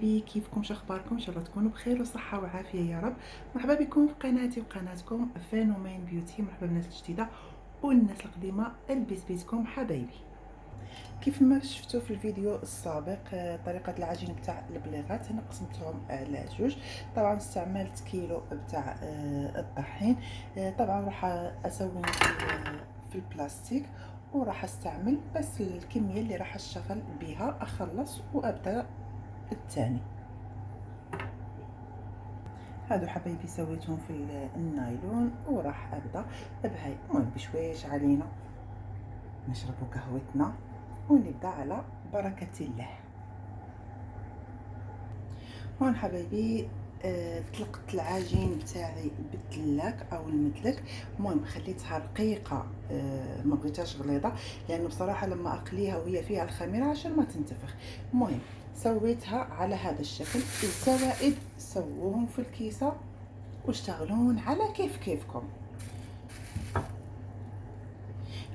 كيفكم؟ اخباركم؟ ان شاء الله تكونوا بخير وصحه وعافيه يا رب. مرحبا بكم في قناتي وقناتكم فينومين بيوتي. مرحبا بالناس الجديده والناس القديمه، البس بيتكم حبايبي. كيف ما شفتوا في الفيديو السابق طريقه العجين بتاع البليغات انا قسمتهم على جوج. طبعا استعملت كيلو بتاع الطحين. طبعا راح اسوي في البلاستيك، وراح استعمل بس الكميه اللي راح اشتغل بها، اخلص وابدا الثاني. هادو حبايبي سويتهم في النايلون وراح ابدا بهاي. المهم بشويش علينا نشربوا قهوتنا ونبدا على بركه الله. هون حبايبي طلقت العجين بتاعي بالتلاك او المدلك. المهم خليتها رقيقه، ما بغيتهاش غليظه، لانه بصراحه لما اقليها وهي فيها الخميره عشان ما تنتفخ. المهم سويتها على هذا الشكل. الزوائد سووهم في الكيسه واشتغلون على كيفكم.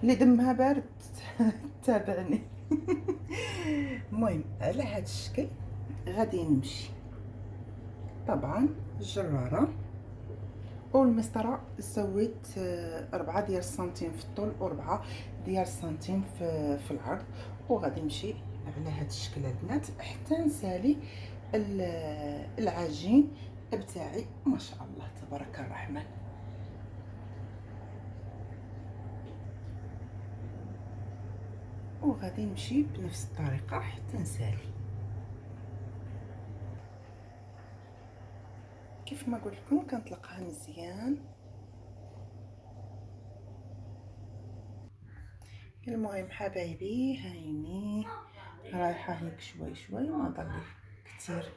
اللي دمها بارد تابعني. المهم على هذا الشكل غادي نمشي. طبعا الجراره والمسطره سويت 4 ديال السنتيم في الطول و4 ديال السنتيم في العرض، وغادي نمشي على هذا الشكل البنات حتى نسالي العجين بتاعي. ما شاء الله تبارك الرحمن. وغادي نمشي بنفس الطريقه حتى نسالي. كيف ما قلت لكم كنطلقها مزيان. المهم حبايبي هايني رايحه هيك شوي شوي، ما ضلي كتير.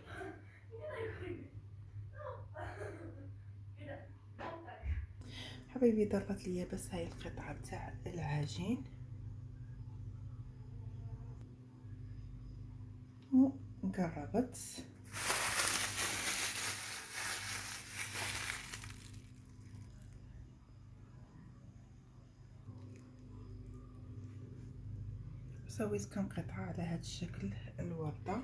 حبايبي ضربت ليا بس هاي القطعه تاع العجين وقربت. سويت كم قطعه على هذا الشكل الورده.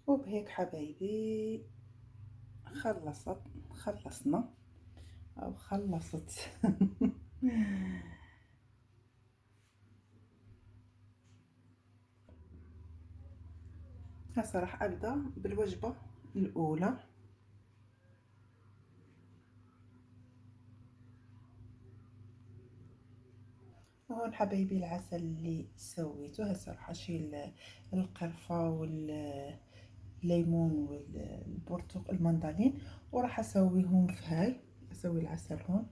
وبهيك حبايبي خلصنا او خلصت. هسه راح ابدا بالوجبه الاولى. هون حبايبي العسل اللي سويته. هسه راح اشيل القرفه والليمون والبرتق المندلين وراح اسويهم في هاي. اسوي العسل هون.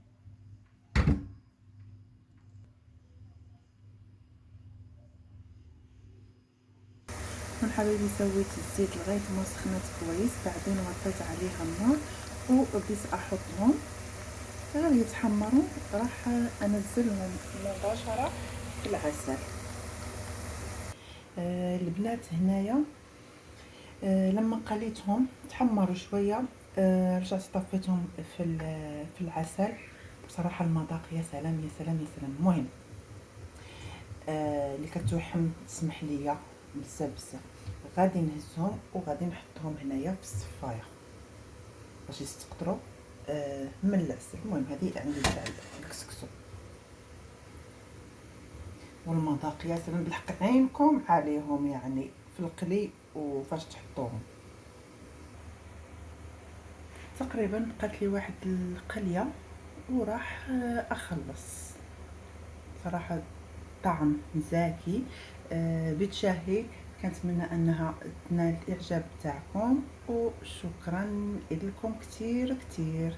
هون حبايبي سويت الزيت لغايه ما سخنت كويس، بعدين وطيت عليها النار وبديت احطهم غير يتحمروا. راح انزلهم مباشره في العسل. البنات هنايا لما قليتهم تحمروا شويه، رجعت طفيتهم في العسل. بصراحه المذاق يا سلام يا سلام يا سلام. المهم اللي كتوحم تسمح ليا بزاف بزاف. غادي نهزهم وغادي نحطهم هنايا في الصفايه باش يستقطروا من العسل. المهم هذه عندي تاع الكسكسو والمذاق يا سلام بالحق. عينكم عليهم يعني في القلي وفاش تحطوهم. تقريبا بقات لي واحد القليه وراح اخلص. صراحه طعم زاكي بتشهي. كنتمنى انها تنال الاعجاب تاعكم، وشكرا لكم كتير كتير.